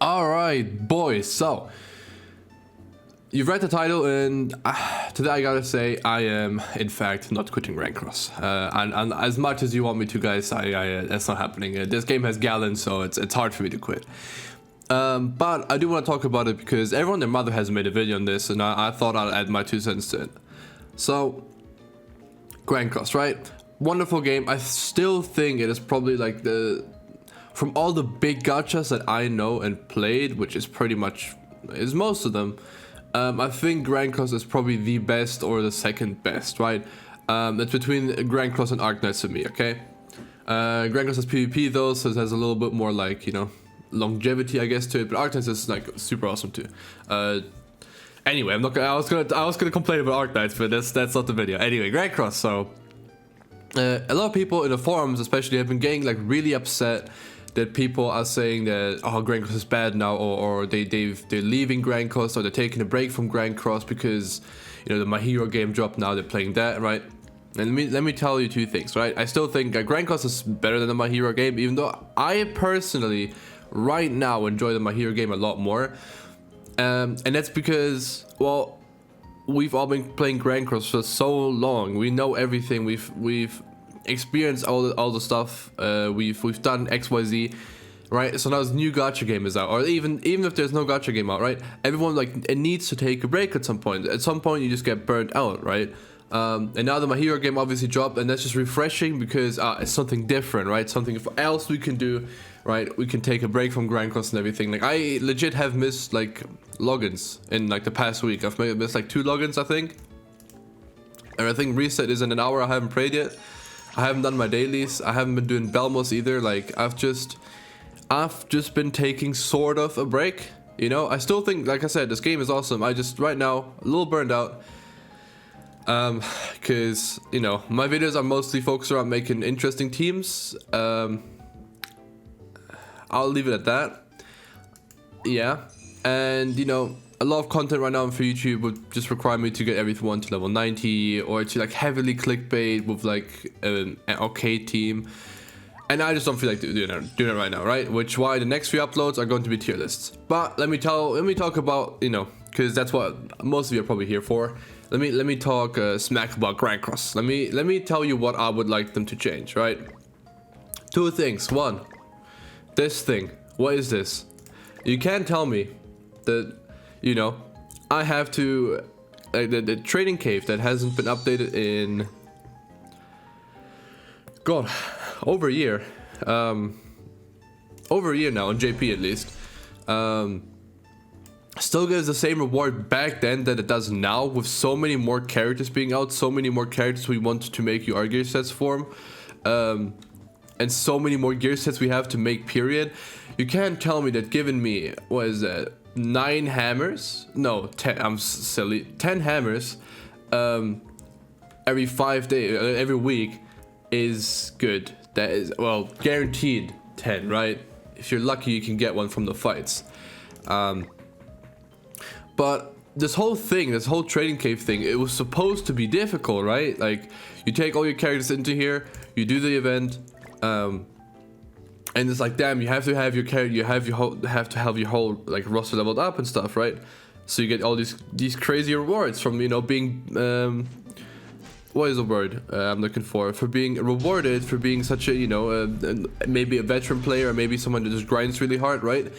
Alright, boys, so you've read the title, and today I gotta say I am, in fact, not quitting Rankross. And as much as you want me to, guys, that's not happening. This game has Galen, so it's hard for me to quit. But I do want to talk about it because everyone and their mother has made a video on this, and I thought I'd add my 2 cents to it. So, Rankross, right? Wonderful game. I still think it is probably like from all the big gachas that I know and played, which is pretty much most of them. I think Rankross is probably the best or the second best, right? It's between Rankross and Arknights for me, okay? Rankross has PvP though, so it has a little bit more like, you know, longevity, I guess, to it. But Arknights is like super awesome too. Anyway, I'm not gonna. I was gonna complain about Arknights, but that's not the video. Anyway, Rankross. So a lot of people in the forums, especially, have been getting like really upset that people are saying that Rankross is bad now, or they're leaving Rankross, or they're taking a break from Rankross because, you know, the My Hero game dropped now. They're playing that, right? And let me tell you 2 things, right? I still think Rankross is better than the My Hero game, even though I personally right now enjoy the My Hero game a lot more. And that's because, well, we've all been playing Rankross for so long. We know everything. We've experienced all the stuff. We've done XYZ, right? So now this new gacha game is out, or even if there's no gacha game out, right? Everyone it needs to take a break at some point. At some point, you just get burnt out, right? And now the My Hero game obviously dropped, and that's just refreshing because it's something different, right? Something else we can do, right? We can take a break from Rankross and everything. Like, I legit have missed like logins in like the past week. I've missed like 2 logins, I think. And I think reset is in an hour. I haven't played yet. I haven't done my dailies. I haven't been doing Belmos either. Like, I've just been taking sort of a break. You know, I still think, like I said, this game is awesome. I just right now a little burned out. Because, you know, my videos are mostly focused around making interesting teams. I'll leave it at that. Yeah, and you know, a lot of content right now for YouTube would just require me to get everyone to level 90, or to like heavily clickbait with like an arcade team, and I just don't feel like doing that right now, right? Which why the next few uploads are going to be tier lists. But let me talk about, you know, because that's what most of you are probably here for. Let me talk smack about Rankross. Let me tell you what I would like them to change, right? 2 things. 1, this thing. What is this? You can't tell me that, you know, I have to the trading cave that hasn't been updated in God, over a year. Over a year now on JP at least. Still gives the same reward back then that it does now, with so many more characters being out, so many more characters we want to make our gear sets form, and so many more gear sets we have to make, period. You can't tell me that giving me, what is that, 9 hammers? No, 10, I'm silly, 10 hammers every 5 days, every week is good. That is, well, guaranteed 10, right? If you're lucky, you can get one from the fights. But this whole thing, this whole trading cave thing, it was supposed to be difficult, right? Like, you take all your characters into here, you do the event, and it's like, damn, you have to have your character, you have to have your whole like roster leveled up and stuff, right? So you get all these crazy rewards from, you know, being what is the word I'm looking for being rewarded for being such a, you know, maybe a veteran player, or maybe someone that just grinds really hard, right?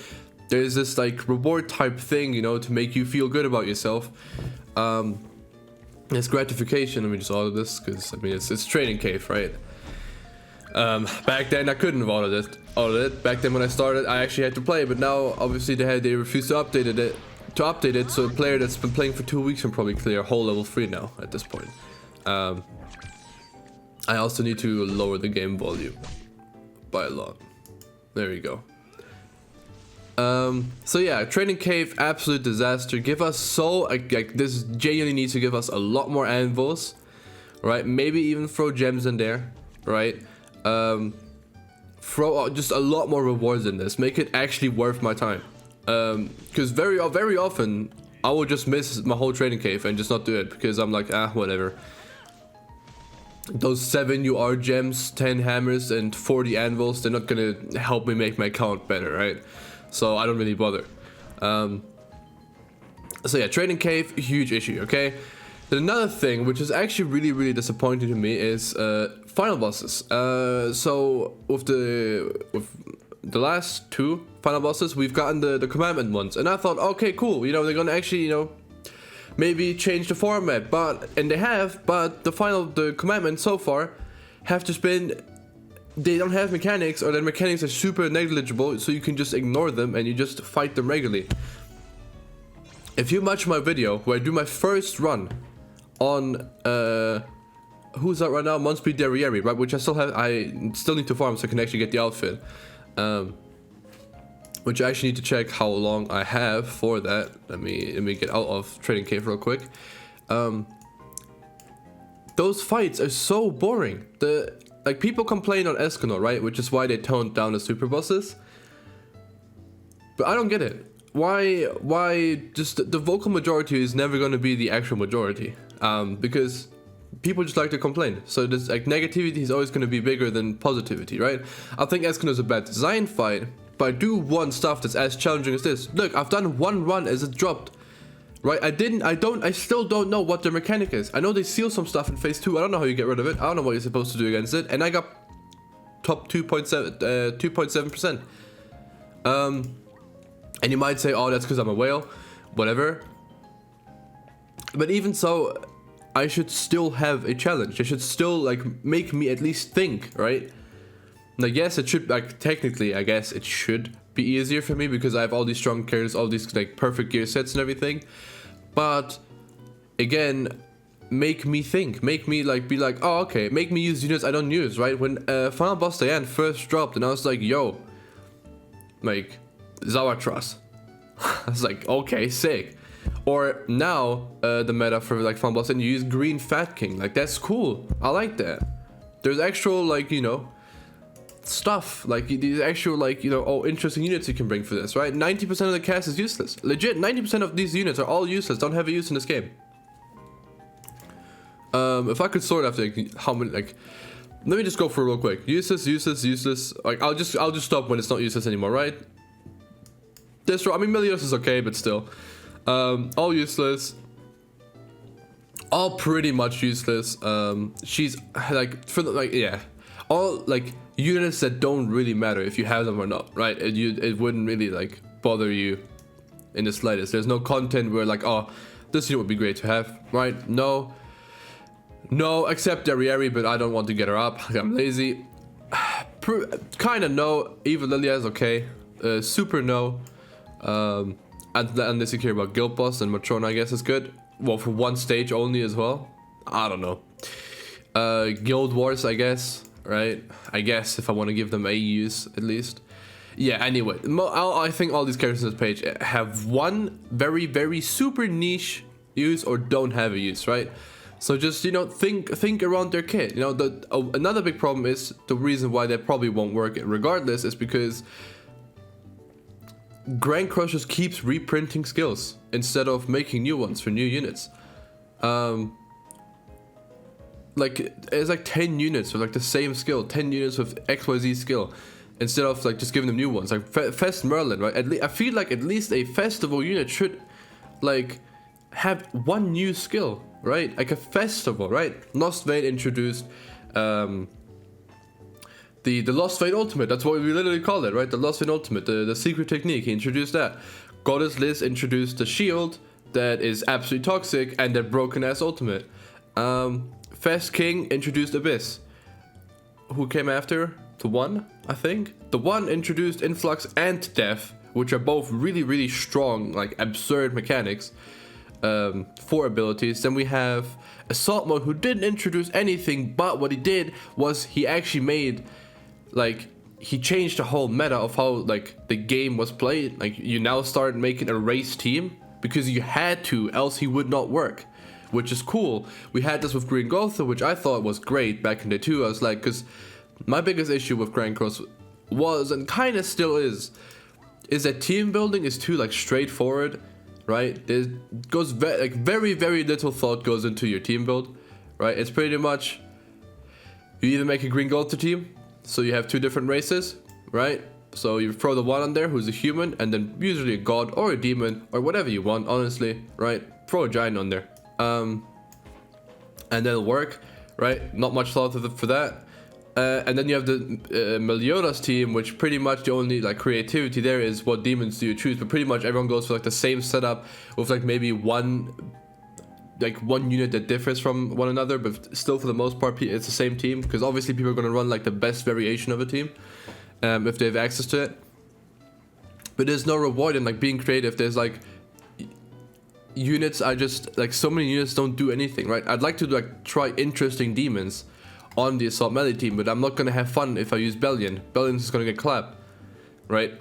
There's this like reward type thing, you know, to make you feel good about yourself. It's gratification. Let me just order this because I mean it's trading cave, right? Back then I couldn't have ordered it. Back then when I started, I actually had to play, but now obviously they refused to update it. So a player that's been playing for 2 weeks can probably clear whole level 3 now at this point. I also need to lower the game volume by a lot. There you go. So yeah, trading cave, absolute disaster. Give us like this genuinely needs to give us a lot more anvils, right? Maybe even throw gems in there, right? Throw just a lot more rewards in this. Make it actually worth my time. Because very often I will just miss my whole trading cave and just not do it because I'm like, whatever. Those 7 UR gems, 10 hammers, and 40 anvils, they're not gonna help me make my account better, right? so I don't really bother. So yeah, Trading Cave, huge issue, okay? Then another thing, which is actually really, really disappointing to me, is final bosses. So with the last two final bosses, we've gotten the commandment ones, and I thought, okay, cool, you know, they're gonna actually, you know, maybe change the format, and they have, but the commandments so far have just been, they don't have mechanics, or their mechanics are super negligible, so you can just ignore them and you just fight them regularly. If you watch my video where I do my first run on who's that right now? Monspeed Derriere, right? Which I still need to farm so I can actually get the outfit. Which I actually need to check how long I have for that. Let me get out of Trading Cave real quick. Those fights are so boring. Like people complain on Escanor, right? Which is why they toned down the super bosses. But I don't get it. Why just the vocal majority is never going to be the actual majority? Because people just like to complain. So this like negativity is always going to be bigger than positivity, right? I think Escanor is a bad design fight, but I do want stuff that's as challenging as this. Look, I've done one run as it dropped, right? I still don't know what the mechanic is. I know they seal some stuff in phase 2. I don't know how you get rid of it. I don't know what you're supposed to do against it. And I got top 2.7%. And you might say, oh, that's because I'm a whale, whatever. But even so, I should still have a challenge. It should still like make me at least think, right? Like, yes, it should, like, technically, I guess it should be easier for me because I have all these strong characters, all these like perfect gear sets and everything. But again, make me think, make me like be like, oh, okay, make me use units I don't use, right? When Final Boss Diane first dropped, and I was like, yo, like Zawatras. I was like, okay, sick. Or now the meta for like Final Boss, and you use Green Fat King. Like, that's cool. I like that. There's actual, like, you know, stuff, like these actual, like, you know, oh, interesting units you can bring for this, right? 90% of the cast is useless. Legit, 90% of these units are all useless, don't have a use in this game. If I could sort after like, how many, like, let me just go through real quick. Useless, useless, useless. Like, I'll just stop when it's not useless anymore, right? This, I mean, Melios is okay, but still. All useless. All pretty much useless. She's like, for the, like, yeah. All like units that don't really matter if you have them or not, right? It wouldn't really like bother you in the slightest. There's no content where like, oh, this unit would be great to have, right? No, except Derriere, but I don't want to get her up. I'm lazy. Kind of no. Eva Lilia is okay. Super no. Unless you care about Guild Boss, and Matrona I guess is good. Well, for one stage only as well. I don't know. Guild Wars, I guess. Right? I guess if I want to give them a use at least. Yeah, anyway, I think all these characters on this page have one very, very super niche use or don't have a use, right? So just, you know, think around their kit. You know, another big problem is the reason why they probably won't work regardless is because Grand Cross just keeps reprinting skills instead of making new ones for new units. Like, it's like 10 units with like the same skill, 10 units with XYZ skill, instead of like just giving them new ones. Like Fest Merlin, right? I feel like at least a festival unit should like have one new skill, right? Like a festival, right? Lost Vein introduced the Lost Vein Ultimate. That's what we literally call it, right? The Lost Vein Ultimate, the secret technique. He introduced that. Goddess Liz introduced the shield that is absolutely toxic and that broken ass ultimate. Fest King introduced Abyss. Who came after? The One, I think. The One introduced Influx and Death, which are both really, really strong, like absurd mechanics for abilities. Then we have Assault Mode, who didn't introduce anything, but what he did was he actually made, like, he changed the whole meta of how like the game was played. Like, you now start making a race team because you had to, else he would not work, which is cool. We had this with Green Gotha, which I thought was great back in day 2. I was like, because my biggest issue with Grand Cross was, and kind of still is that team building is too like straightforward, right? There goes very, very little thought goes into your team build, right? It's pretty much, you either make a Green Gotha team, so you have 2 different races, right? So you throw the one on there who's a human, and then usually a god or a demon or whatever you want, honestly, right? Throw a giant on there. And that'll work, right? Not much thought for that. And then you have the Meliodas team, which pretty much the only like creativity there is what demons do you choose, but pretty much everyone goes for like the same setup with like maybe one unit that differs from one another, but still for the most part it's the same team, because obviously people are going to run like the best variation of a team if they have access to it. But there's no reward in like being creative. There's like units are just like, so many units don't do anything, right? I'd like to like try interesting demons on the assault melee team, but I'm not gonna have fun if I use Bellion. Bellion's just gonna get clapped, right?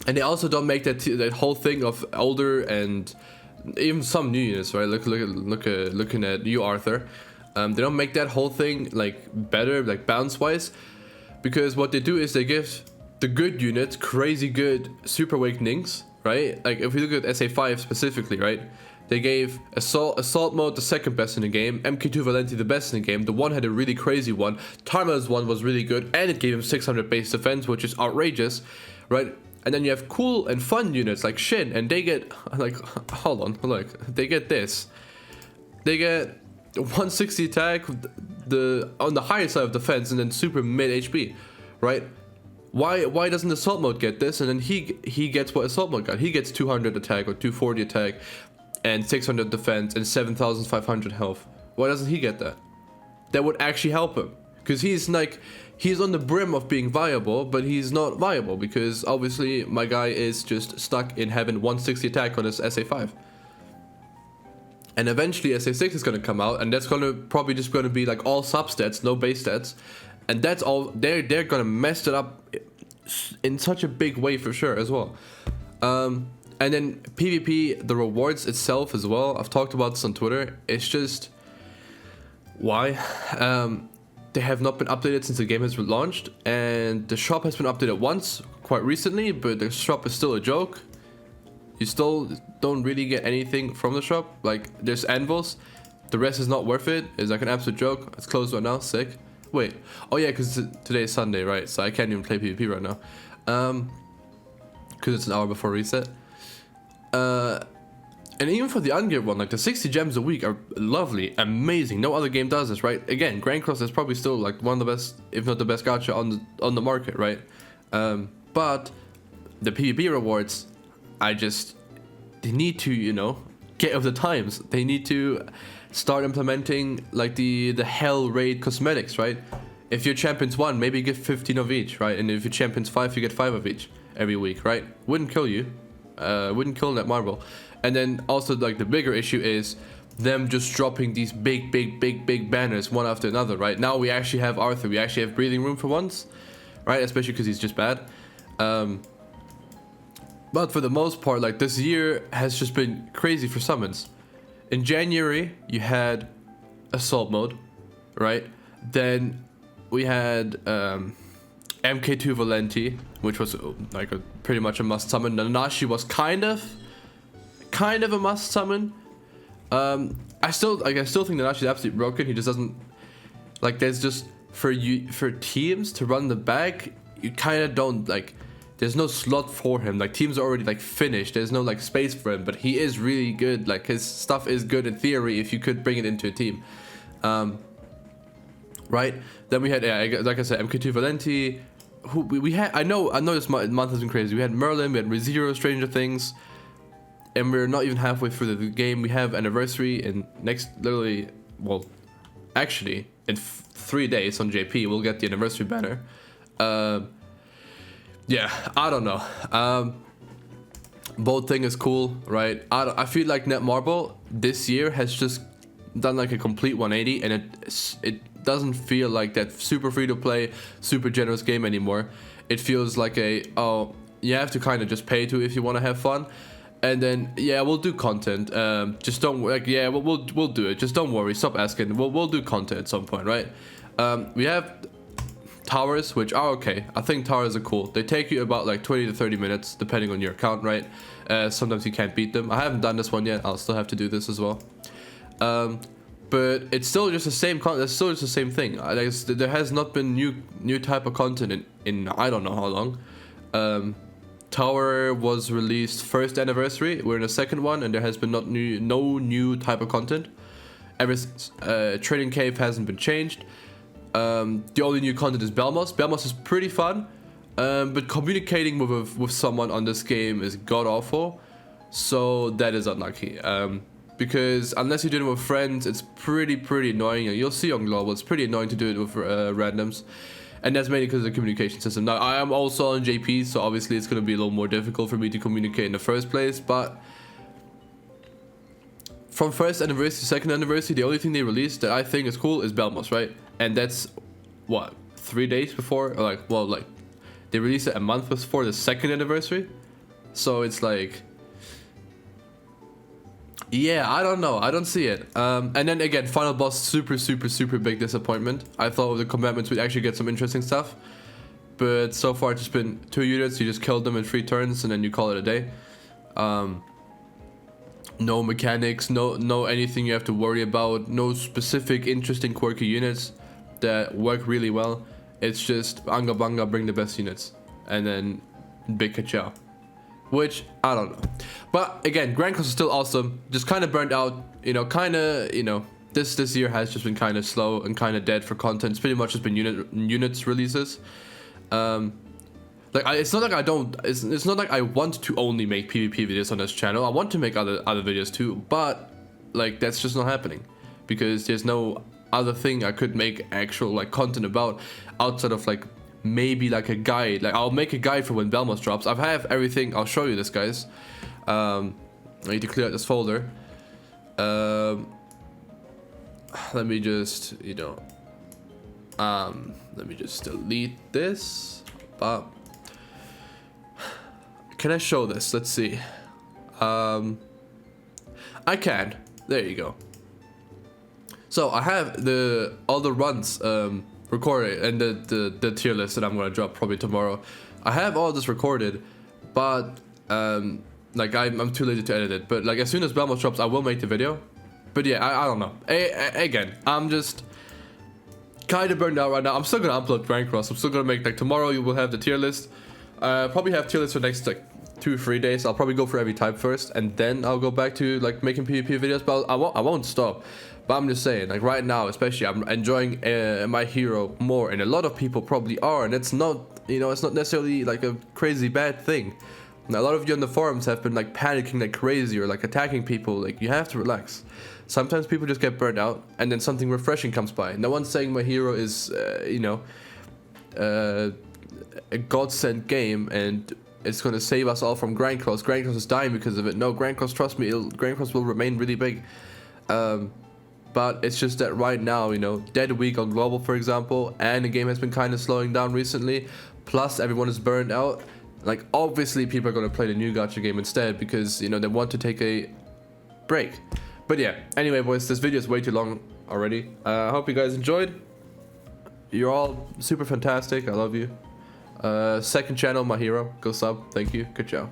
And they also don't make that whole thing of older and even some new units, right? Looking at you, Arthur. They don't make that whole thing like better, like balance wise, because what they do is they give the good units crazy good super awakenings, right? Like if we look at SA5 specifically, right? They gave Assault Mode the second best in the game, MK2 Valenti the best in the game. The one had a really crazy one. Tarmel's one was really good, and it gave him 600 base defense, which is outrageous, right? And then you have cool and fun units like Shin, and they get like, hold on, look, they get this. They get 160 attack, on the higher side of defense, and then super mid HP, right? Why doesn't Assault Mode get this? And then he gets what Assault Mode got. He gets 200 attack or 240 attack, and 600 defense and 7,500 health. Why doesn't he get that? That would actually help him, because he's on the brim of being viable, but he's not viable because obviously my guy is just stuck in having 160 attack on his SA5. And eventually SA6 is going to come out, and that's going to probably just going to be like all substats, no base stats, and that's all. They're going to mess it up in such a big way for sure as well. And then PvP, the rewards itself as well, I've talked about this on Twitter, it's just, why? They have not been updated since the game has launched, and the shop has been updated once, quite recently, but the shop is still a joke. You still don't really get anything from the shop. Like, there's anvils, the rest is not worth it. It's like an absolute joke. It's closed right now, sick. Wait, oh yeah, because today is Sunday, right? So I can't even play PvP right now. Because it's an hour before reset. And even for the ungeared one, like the 60 gems a week are lovely, amazing. No other game does this, right? Again, Grand Cross is probably still like one of the best, if not the best gacha on the market, right? But the PvP rewards, they need to, you know, get with the times. They need to start implementing like the Hell Raid cosmetics, right? If your champions 1, maybe give 15 of each, right? And if your champions 5, you get 5 of each every week, right? Wouldn't kill you. Wouldn't kill that marble. And then also like the bigger issue is them just dropping these big banners one after another, right? Now we actually have Arthur, we actually have breathing room for once, right? Especially because he's just bad. But for the most part, like this year has just been crazy for summons. In January you had Assault Mode, right? Then we had MK2 Valenti, which was like pretty much a must summon. Nanashi was kind of a must summon. I still think Nanashi is absolutely broken. He just doesn't like. There's just for teams to run the back, you kind of don't like. There's no slot for him. Like teams are already like finished. There's no like space for him. But he is really good. Like his stuff is good in theory if you could bring it into a team. Right. Then we had like I said, MK2 Valenti. Who we had, I know this month has been crazy. We had Merlin, we had ReZero, Stranger Things, and we're not even halfway through the game. We have Anniversary in actually in 3 days on JP we'll get the Anniversary banner. Yeah, I don't know. Both thing is cool, right? I feel like Netmarble this year has just done like a complete 180, and it doesn't feel like that super free to play, super generous game anymore. It feels like you have to kind of just pay to if you want to have fun. And then yeah, we'll do content. Just don't like we'll do it. Just don't worry. Stop asking. We'll do content at some point, right? We have towers, which are okay. I think towers are cool. They take you about like 20 to 30 minutes depending on your account, right? Sometimes you can't beat them. I haven't done this one yet. I'll still have to do this as well. but it's still just the same it's still just the same thing. There has not been new type of content in I don't know how long. Tower was released first anniversary. We're in the second one, and there has been no new type of content ever since. Trading Cave hasn't been changed. The only new content is Belmos. Belmos is pretty fun, but communicating with someone on this game is god awful, so that is unlucky. Because unless you do it with friends, it's pretty annoying. You'll see on global, it's pretty annoying to do it with randoms, and that's mainly because of the communication system. Now I am also on JP, so obviously it's going to be a little more difficult for me to communicate in the first place, but from first anniversary to second anniversary, the only thing they released that I think is cool is Belmos, right? And that's what, 3 days before, or like they released it a month before the second anniversary. So it's like, yeah, I don't know, I don't see it. And then again, final boss, super big disappointment. I thought with the commandments we'd actually get some interesting stuff, but so far it's just been 2 units. You just killed them in 3 turns and then you call it a day. No mechanics, no anything you have to worry about, no specific interesting quirky units that work really well. It's just Anga Banga, bring the best units, and then big ka-chow, which I don't know. But again, Grand Cross is still awesome, just kind of burnt out, this year has just been kind of slow and kind of dead for content. It's pretty much just been units releases. It's not like I don't. It's not like I want to only make PvP videos on this channel. I want to make other videos too, but like that's just not happening because there's no other thing I could make actual like content about outside of like maybe like a guide. Like I'll make a guide for when Belmos drops. I have everything. I'll show you this, guys. I need to clear out this folder. Let me just let me just delete this. Can I show this? Let's see. I can. There you go. So I have all the runs recorded and the tier list that I'm gonna drop probably tomorrow. I have all this recorded, but like I'm too lazy to edit it. But like as soon as Belmos drops, I will make the video. But yeah, I don't know. Again, I'm just kind of burned out right now. I'm still gonna upload Grand Cross. I'm still gonna make like tomorrow. You will have the tier list. Probably have tier list for next like 2-3 days. I'll probably go for every type first, and then I'll go back to like making PvP videos. But I won't stop. But I'm just saying, like right now, especially, I'm enjoying my hero more, and a lot of people probably are, and it's not, it's not necessarily like a crazy bad thing. Now, a lot of you on the forums have been like panicking like crazy or like attacking people. Like you have to relax. Sometimes people just get burnt out, and then something refreshing comes by. No one's saying my hero is, a godsend game and it's going to save us all from Grand Cross. Grand Cross is dying because of it. No, Grand Cross, trust me, Grand Cross will remain really big. But it's just that right now, dead week on global, for example, and the game has been kind of slowing down recently. Plus, everyone is burned out. Like, obviously, people are going to play the new gacha game instead because, they want to take a break. But yeah, anyway, boys, this video is way too long already. I hope you guys enjoyed. You're all super fantastic. I love you. Second channel, my hero. Go sub. Thank you. Good job.